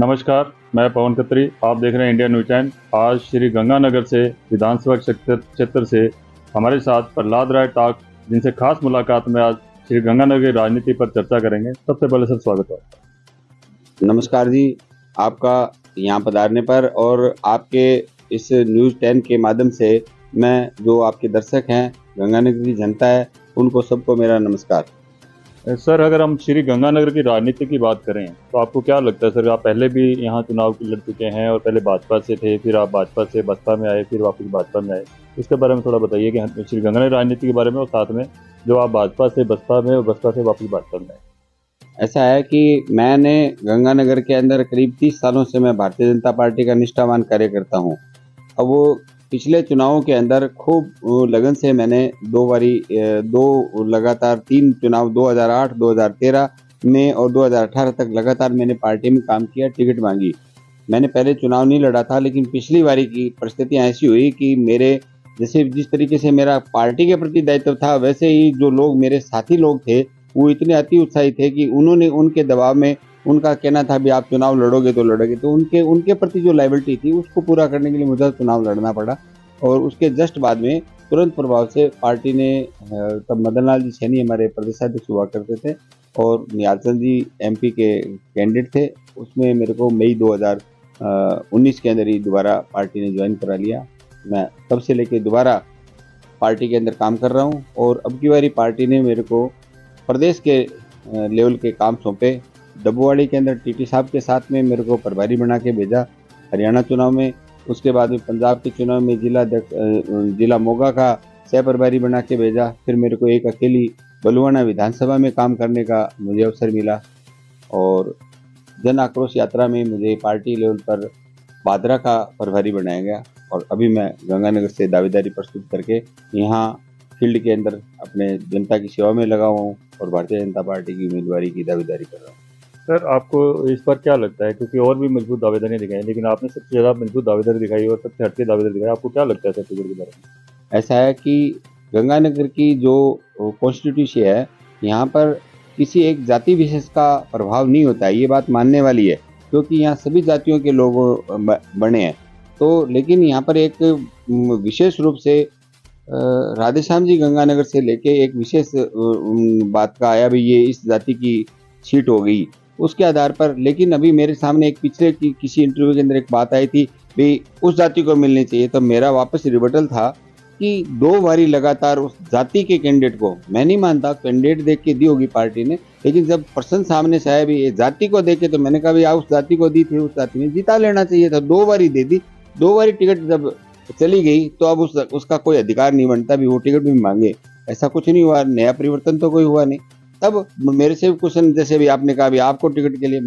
नमस्कार, मैं पवन खत्री। आप देख रहे हैं इंडिया न्यूज़ टाइम। आज श्री गंगानगर से विधानसभा क्षेत्र से हमारे साथ प्रहलाद राय टाक, जिनसे खास मुलाकात में आज श्री गंगानगर की राजनीति पर चर्चा करेंगे। सबसे पहले सर स्वागत है। नमस्कार जी, आपका यहाँ पधारने पर और आपके इस न्यूज़ 10 के माध्यम से मैं जो आपके दर्शक हैं, गंगानगर की जनता है, उनको सबको मेरा नमस्कार। सर, अगर हम श्री गंगानगर की राजनीति की बात करें तो आपको क्या लगता है सर? आप पहले भी यहाँ चुनाव लड़ चुके हैं और पहले भाजपा से थे, फिर आप भाजपा से बसपा में आए, फिर वापस भाजपा में आए। इसके बारे में थोड़ा बताइए कि श्री गंगानगर राजनीति के बारे में, और साथ में जो आप भाजपा से बसपा में और बसपा से वापस भाजपा में आए। ऐसा है कि मैंने गंगानगर के अंदर करीब 30 सालों से मैं भारतीय जनता पार्टी का निष्ठावान कार्यकर्ता हूँ। अब वो पिछले चुनावों के अंदर खूब लगन से मैंने दो लगातार 3 चुनाव 2008, 2013 में और 2018 तक लगातार मैंने पार्टी में काम किया, टिकट मांगी। मैंने पहले चुनाव नहीं लड़ा था, लेकिन पिछली बारी की परिस्थितियाँ ऐसी हुई कि जिस तरीके से मेरा पार्टी के प्रति दायित्व था, वैसे ही जो लोग मेरे साथी लोग थे, वो इतने अति उत्साहित थे कि उन्होंने उनके दबाव में उनका कहना था भी आप चुनाव लड़ोगे तो लड़ोगे, तो उनके उनके प्रति जो लायबिलिटी थी उसको पूरा करने के लिए मुझे चुनाव लड़ना पड़ा। और उसके जस्ट बाद में तुरंत प्रभाव से पार्टी ने तब मदन लाल जी सैनी हमारे प्रदेशाध्यक्ष हुआ करते थे और निहाल चंद जी एमपी के कैंडिडेट थे। उसमें मेरे को मई 2019 के अंदर ही दोबारा पार्टी ने ज्वाइन करा लिया। मैं तब से लेके दोबारा पार्टी के अंदर काम कर रहा हूँ और अब की बारी पार्टी ने मेरे को प्रदेश के लेवल के काम सौंपे। डब्बूवाड़ी के अंदर टीटी साहब के साथ में मेरे को प्रभारी बना के भेजा हरियाणा चुनाव में। उसके बाद में पंजाब के चुनाव में जिला मोगा का सह प्रभारी बना के भेजा। फिर मेरे को एक अकेली बलुआना विधानसभा में काम करने का मुझे अवसर मिला और जन आक्रोश यात्रा में मुझे पार्टी लेवल पर बादरा का प्रभारी बनाया गया और अभी मैं गंगानगर से दावेदारी प्रस्तुत करके यहाँ फील्ड के अंदर अपने जनता की सेवा में लगा हुआ हूँ और भारतीय जनता पार्टी की उम्मीदवारी की दावेदारी कर रहा हूँ। सर, आपको इस पर क्या लगता है, क्योंकि और भी मजबूत दावेदारियां दिखाई, लेकिन आपने सबसे ज़्यादा मजबूत दावेदारी दिखाई और सबसे हटके दावेदारी दिखाई, आपको क्या लगता है सर फिगर के बारे में? ऐसा है कि गंगानगर की जो कॉन्स्टिट्यूंसी है, यहाँ पर किसी एक जाति विशेष का प्रभाव नहीं होता है, ये बात मानने वाली है, क्योंकि यहाँ सभी जातियों के लोग बने हैं। तो लेकिन यहाँ पर एक विशेष रूप से राधेश्याम जी गंगानगर से लेके एक विशेष बात का आया भी ये इस जाति की सीट हो गई उसके आधार पर। लेकिन अभी मेरे सामने एक पिछले की किसी इंटरव्यू के अंदर एक बात आई थी भी उस जाति को मिलनी चाहिए, तो मेरा वापस रिबटल था कि 2 बारी लगातार उस जाति के कैंडिडेट को, मैं नहीं मानता कैंडिडेट देख के दी होगी पार्टी ने, लेकिन जब पर्सन सामने से आया भी ये जाति को देख के, तो मैंने कहा भाई उस जाति को दी थी, उस जाति ने जिता लेना चाहिए था। 2 बारी दे दी, 2 बारी टिकट जब चली गई तो अब उसका कोई अधिकार नहीं बनता भी वो टिकट भी मांगे। ऐसा कुछ नहीं हुआ, नया परिवर्तन तो कोई हुआ नहीं। तब मेरे से क्वेश्चन जैसे भी आपने कहा भी आपको टिकट के लिए,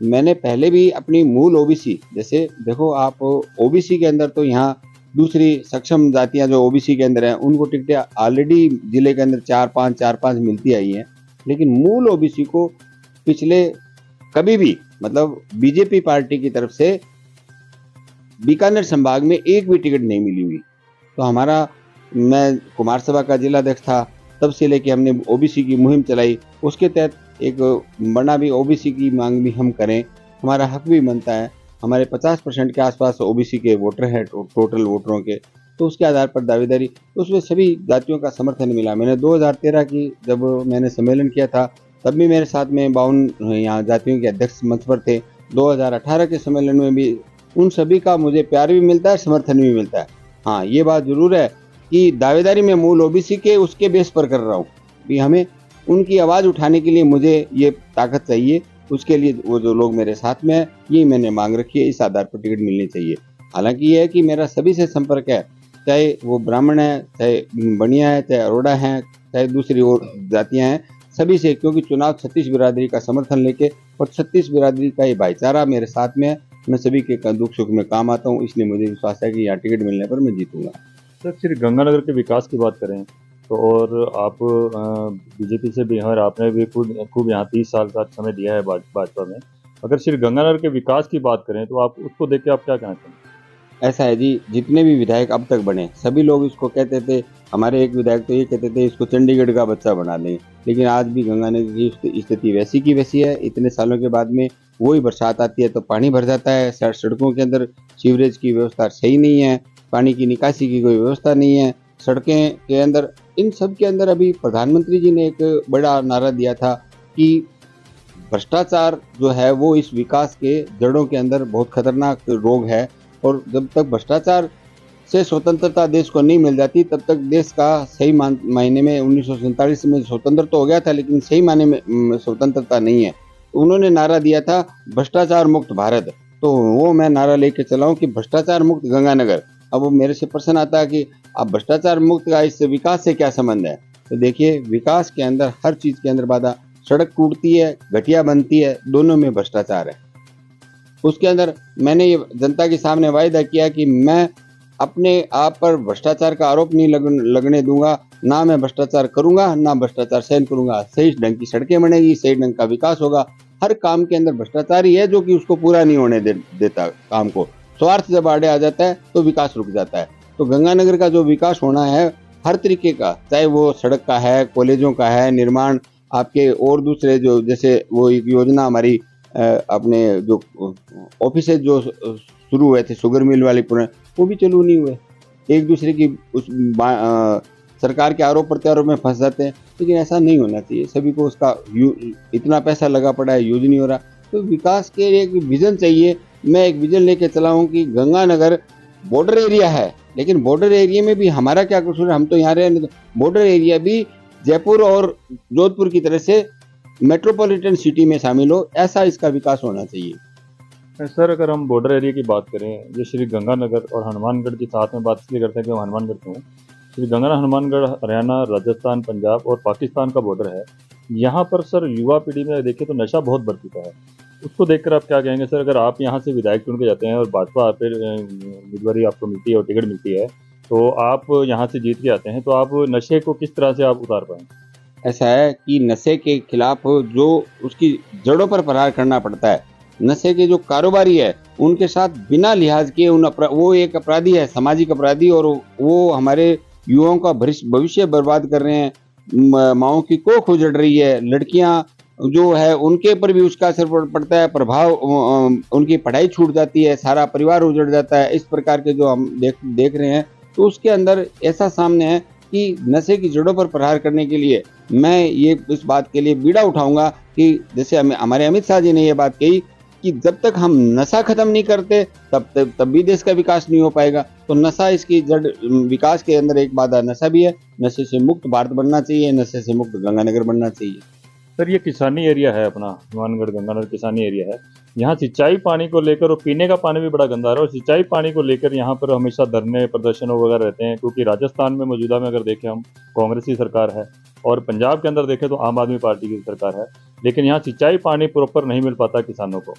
मैंने पहले भी अपनी मूल ओबीसी, जैसे देखो आप ओबीसी के अंदर तो यहाँ दूसरी सक्षम जातियां जो ओबीसी के अंदर हैं उनको टिकटें ऑलरेडी जिले के अंदर 4-5 मिलती आई हैं, लेकिन मूल ओबीसी को पिछले कभी भी मतलब बीजेपी पार्टी की तरफ से बीकानेर संभाग में एक भी टिकट नहीं मिली हुई। तो मैं कुमार सभा का जिलाध्यक्ष था, तब से लेके हमने ओबीसी की मुहिम चलाई। उसके तहत एक बना भी ओबीसी की मांग भी हम करें, हमारा हक भी बनता है। हमारे 50% के आसपास ओबीसी के वोटर हैं टोटल वोटरों के, तो उसके आधार पर दावेदारी, तो उसमें सभी जातियों का समर्थन मिला। मैंने 2013 की जब मैंने सम्मेलन किया था तब भी मेरे साथ में 52 यहाँ जातियों के अध्यक्ष मंच पर थे। 2018 के सम्मेलन में भी उन सभी का मुझे प्यार भी मिलता है, समर्थन भी मिलता है। हाँ, ये बात जरूर है कि दावेदारी में मूल ओबीसी के उसके बेस पर कर रहा हूँ कि हमें उनकी आवाज़ उठाने के लिए मुझे ये ताकत चाहिए, उसके लिए वो जो लोग मेरे साथ में है, ये मैंने मांग रखी है, इस आधार पर टिकट मिलनी चाहिए। हालांकि ये है कि मेरा सभी से संपर्क है, चाहे वो ब्राह्मण है, चाहे बनिया है, चाहे अरोड़ा है, चाहे दूसरी और जातियाँ हैं, सभी से, क्योंकि चुनाव 36 बिरादरी का समर्थन लेके और 36 बिरादरी का ये भाईचारा मेरे साथ में है। मैं सभी के दुख सुख में काम आता हूँ, इसलिए मुझे विश्वास है कि यहाँ टिकट मिलने पर मैं जीतूंगा। सर, श्री गंगानगर के विकास की बात करें तो, और आप बीजेपी से भी हैं और आपने भी खूब यहाँ 30 साल का समय दिया है भाजपा में। अगर श्री गंगानगर के विकास की बात करें तो आप उसको देख के आप क्या कहना चाहेंगे? ऐसा है जी, जितने भी विधायक अब तक बने सभी लोग इसको कहते थे। हमारे एक विधायक तो ये कहते थे इसको चंडीगढ़ का बच्चा बना दें, लेकिन आज भी गंगानगर की स्थिति वैसी की वैसी है। इतने सालों के बाद में वही बरसात आती है तो पानी भर जाता है, सड़कों के अंदर सीवरेज की व्यवस्था सही नहीं है, पानी की निकासी की कोई व्यवस्था नहीं है, सड़कें के अंदर, इन सब के अंदर अभी प्रधानमंत्री जी ने एक बड़ा नारा दिया था कि भ्रष्टाचार जो है वो इस विकास के जड़ों के अंदर बहुत खतरनाक रोग है, और जब तक भ्रष्टाचार से स्वतंत्रता देश को नहीं मिल जाती तब तक देश का सही मायने में 1947 में स्वतंत्र तो हो गया था लेकिन सही मायने में स्वतंत्रता नहीं है। तो उन्होंने नारा दिया था भ्रष्टाचार मुक्त भारत, तो वो मैं नारा लेके चला हूँ कि भ्रष्टाचार मुक्त गंगानगर। अब वो मेरे से प्रश्न आता है कि अब भ्रष्टाचार मुक्त का इससे विकास से क्या संबंध है? तो देखिए, विकास के अंदर हर चीज के अंदर बाधा, सड़क टूटती है, घटिया बनती है, दोनों में भ्रष्टाचार है। उसके अंदर मैंने ये जनता के सामने वायदा किया कि मैं अपने आप पर भ्रष्टाचार का आरोप नहीं लगने दूंगा, ना मैं भ्रष्टाचार करूंगा, ना भ्रष्टाचार सहन करूंगा। सही ढंग की सड़कें बनेगी, सही ढंग का विकास होगा। हर काम के अंदर भ्रष्टाचार ही है जो कि उसको पूरा नहीं होने देता काम को। स्वार्थ जब आड़े आ जाता है तो विकास रुक जाता है। तो गंगानगर का जो विकास होना है हर तरीके का, चाहे वो सड़क का है, कॉलेजों का है, निर्माण आपके और दूसरे जो, जैसे वो एक योजना हमारी अपने जो ऑफिस जो शुरू हुए थे शुगर मिल वाली पूरे, वो भी चालू नहीं हुए। एक दूसरे की उस सरकार के आरोप प्रत्यारोप में फंस जाते हैं, लेकिन ऐसा नहीं होना चाहिए। सभी को उसका इतना पैसा लगा पड़ा है, यूज नहीं हो रहा। तो विकास के लिए एक विजन चाहिए। मैं एक विजन लेके चला हूँ कि गंगानगर बॉर्डर एरिया है, लेकिन बॉर्डर एरिया में भी हमारा क्या कसूर है? हम तो यहाँ रहे, बॉर्डर एरिया भी जयपुर और जोधपुर की तरह से मेट्रोपॉलिटन सिटी में शामिल हो, ऐसा इसका विकास होना चाहिए। सर, अगर हम बॉर्डर एरिया की बात करें, ये श्री गंगानगर और हनुमानगढ़ की साथ में बात इसलिए करते हैं कि हम हनुमानगढ़ से हूँ। श्री गंगानगर हनुमानगढ़ हरियाणा, राजस्थान, पंजाब और पाकिस्तान का बॉर्डर है। यहाँ पर सर युवा पीढ़ी में देखें तो नशा बहुत बढ़ चुका है। उसको देखकर आप क्या कहेंगे सर? अगर आप यहाँ से विधायक चुन के जाते हैं और भाजपा फिर उम्मीदवारी आपको मिलती है और टिकट मिलती है, तो आप यहाँ से जीत के आते हैं, तो आप नशे को किस तरह से आप उतार पाएंगे? ऐसा है कि नशे के खिलाफ जो उसकी जड़ों पर प्रहार करना पड़ता है। नशे के जो कारोबारी है उनके साथ बिना लिहाज किए वो एक अपराधी है, सामाजिक अपराधी, और वो हमारे युवाओं का भविष्य बर्बाद कर रहे हैं। माओं की कोख उजड़ रही है, लड़कियां जो है उनके ऊपर भी उसका असर पड़ता है, प्रभाव, उनकी पढ़ाई छूट जाती है, सारा परिवार उजड़ जाता है। इस प्रकार के जो हम देख रहे हैं, तो उसके अंदर ऐसा सामने है कि नशे की जड़ों पर प्रहार करने के लिए मैं ये इस बात के लिए बीड़ा उठाऊंगा कि जैसे हमारे अमित शाह जी ने ये बात कही कि जब तक हम नशा खत्म नहीं करते तब भी देश का विकास नहीं हो पाएगा। तो नशा इसकी जड़, विकास के अंदर एक बाधा नशा भी है। नशे से मुक्त भारत बनना चाहिए, नशे से मुक्त गंगानगर बनना चाहिए। सर, ये किसानी एरिया है अपना, हनुमानगढ़ गंगानगर किसानी एरिया है। यहाँ सिंचाई पानी को लेकर और पीने का पानी भी बड़ा गंदा है, और सिंचाई पानी को लेकर यहाँ पर हमेशा धरने प्रदर्शन वगैरह रहते हैं, क्योंकि राजस्थान में मौजूदा में अगर देखें हम कांग्रेस की सरकार है, और पंजाब के अंदर देखें तो आम आदमी पार्टी की सरकार है, लेकिन यहाँ सिंचाई पानी प्रॉपर नहीं मिल पाता किसानों को।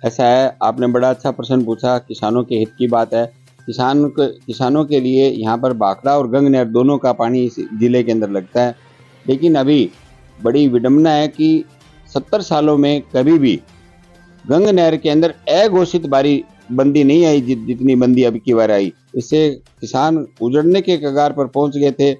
ऐसा है, आपने बड़ा अच्छा प्रश्न पूछा। किसानों के हित की बात है। किसानों के लिए यहाँ पर भाखड़ा और गंग नहर दोनों का पानी इस जिले के अंदर लगता है, लेकिन अभी बड़ी विडंबना है कि 70 सालों में कभी भी गंग नहर के अंदर अघोषित बंदी नहीं आई जितनी बंदी अब की बार आई। इससे किसान उजड़ने के कगार पर पहुंच गए थे।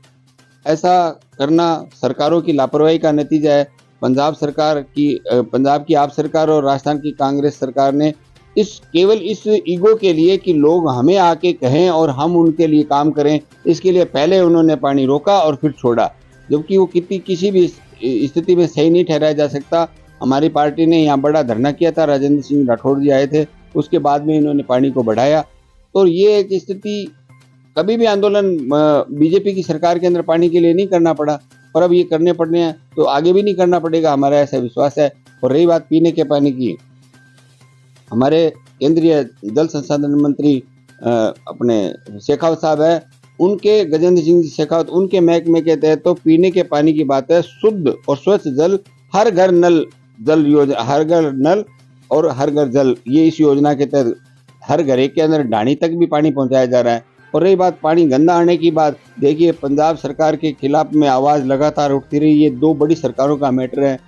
ऐसा करना सरकारों की लापरवाही का नतीजा है। पंजाब की आप सरकार और राजस्थान की कांग्रेस सरकार ने केवल इस ईगो के लिए कि लोग हमें आके कहें और हम उनके लिए काम करें, इसके लिए पहले उन्होंने पानी रोका और फिर छोड़ा, जबकि वो किसी भी स्थिति में सही नहीं ठहराया जा सकता। हमारी पार्टी ने यहाँ बड़ा धरना किया था, राजेंद्र सिंह राठौड़ जी आए थे, उसके बाद में इन्होंने पानी को बढ़ाया। तो ये एक स्थिति, कभी भी आंदोलन बीजेपी की सरकार के अंदर पानी के लिए नहीं करना पड़ा, और अब ये करने पड़ने हैं तो आगे भी नहीं करना पड़ेगा, हमारा ऐसा विश्वास है। और रही बात पीने के पानी की, हमारे केंद्रीय जल संसाधन मंत्री अपने शेखावत साहब है, उनके गजेंद्र सिंह शेखावत, उनके महकमे के तहत तो पीने के पानी की बात है। शुद्ध और स्वच्छ जल, हर घर नल जल योजना, हर घर नल और हर घर जल, ये इस योजना के तहत हर घर के अंदर ढाणी तक भी पानी पहुंचाया जा रहा है। और रही बात पानी गंदा आने की बात, देखिए पंजाब सरकार के खिलाफ में आवाज लगातार उठती रही। ये दो बड़ी सरकारों का मैटर है।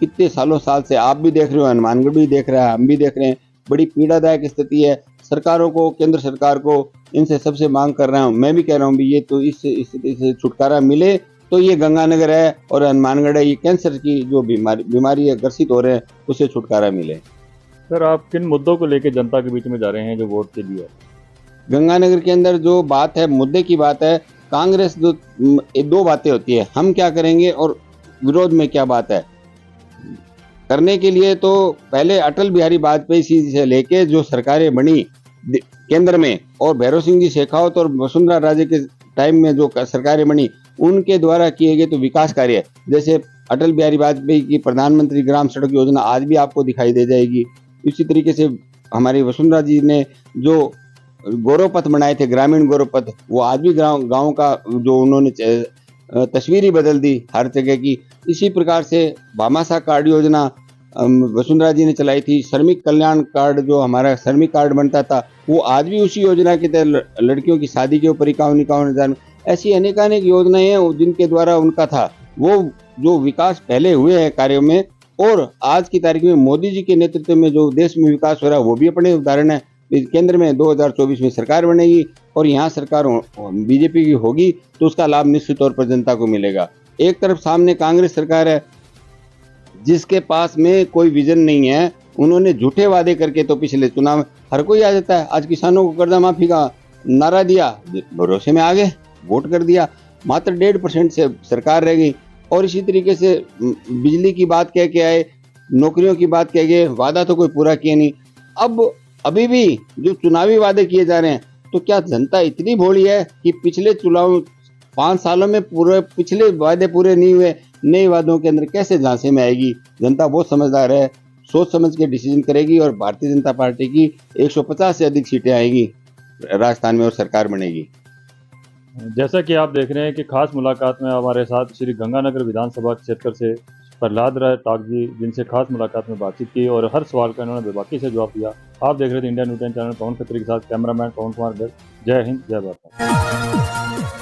कितने साल से आप भी देख रहे हो, हनुमानगढ़ भी देख रहा है, हम भी देख रहे हैं, बड़ी पीड़ादायक स्थिति है। सरकारों को, केंद्र सरकार को इनसे सबसे मांग कर रहा हूँ, मैं भी कह रहा हूँ भी ये तो इस स्थिति से छुटकारा मिले तो ये गंगानगर है और हनुमानगढ़ है, ये कैंसर की जो बीमारी है ग्रसित हो रहे हैं उससे छुटकारा मिले। सर आप किन मुद्दों को लेकर जनता के बीच में जा रहे हैं जो वोट के लिए? गंगानगर के अंदर जो बात है, मुद्दे की बात है, कांग्रेस दो बातें होती है, हम क्या करेंगे और विरोध में क्या बात है। करने के लिए तो पहले अटल बिहारी वाजपेयी जी से लेके जो सरकारें बनी केंद्र में और भैरव सिंह जी शेखावत और वसुंधरा राजे के टाइम में जो सरकारें बनी उनके द्वारा किए गए तो विकास कार्य, जैसे अटल बिहारी वाजपेयी की प्रधानमंत्री ग्राम सड़क योजना आज भी आपको दिखाई दे जाएगी। इसी तरीके से हमारी वसुंधरा जी ने जो गौरव पथ बनाए थे, ग्रामीण गौरव पथ, वो आज भी गाँव का जो उन्होंने तस्वीर ही बदल दी हर जगह की। इसी प्रकार से भामाशाह कार्ड योजना वसुंधरा जी ने चलाई थी। श्रमिक कल्याण कार्ड जो हमारा श्रमिक कार्ड बनता था वो आज भी उसी योजना के तहत लड़कियों की शादी के ऊपर 51,000 में, ऐसी अनेकानेक योजनाएं हैं जिनके द्वारा उनका था वो जो विकास पहले हुए हैं कार्यों में। और आज की तारीख में मोदी जी के नेतृत्व में जो देश में विकास हो रहा है वो भी अपने उदाहरण है। केंद्र में 2024 में सरकार बनेगी और यहाँ सरकार बीजेपी की होगी तो उसका लाभ निश्चित तौर पर जनता को मिलेगा। एक तरफ सामने कांग्रेस सरकार है जिसके पास में कोई विजन नहीं है, उन्होंने झूठे वादे करके तो पिछले चुनाव में हर कोई आ जाता है। आज किसानों को कर्जा माफी का नारा दिया, भरोसे में आ गए, वोट कर दिया, मात्र 1.5% से सरकार रह गई। और इसी तरीके से बिजली की बात कह के आए, नौकरियों की बात कह के, वादा तो कोई पूरा किया नहीं। अब अभी भी जो चुनावी वादे किए जा रहे हैं, तो क्या जनता इतनी भोली है कि पिछले चुनाव 5 सालों में पूरे पिछले वादे पूरे नहीं हुए, नए वादों के अंदर कैसे झांसे में आएगी। जनता बहुत समझदार है, सोच समझ के डिसीजन करेगी और भारतीय जनता पार्टी की 150 से अधिक सीटें आएगी राजस्थान में और सरकार बनेगी। जैसा कि आप देख रहे हैं कि खास मुलाकात में हमारे साथ श्री गंगानगर विधानसभा क्षेत्र से प्रहलाद राय टाक जी, जिनसे खास मुलाकात में बातचीत की और हर सवाल का इन्होंने बेबाकी से जवाब दिया। आप देख रहे थे इंडिया न्यूज़ 10 चैनल, पवन खत्री के साथ कैमरामैन पवन कुमार गर्ग। जय हिंद, जय भारत।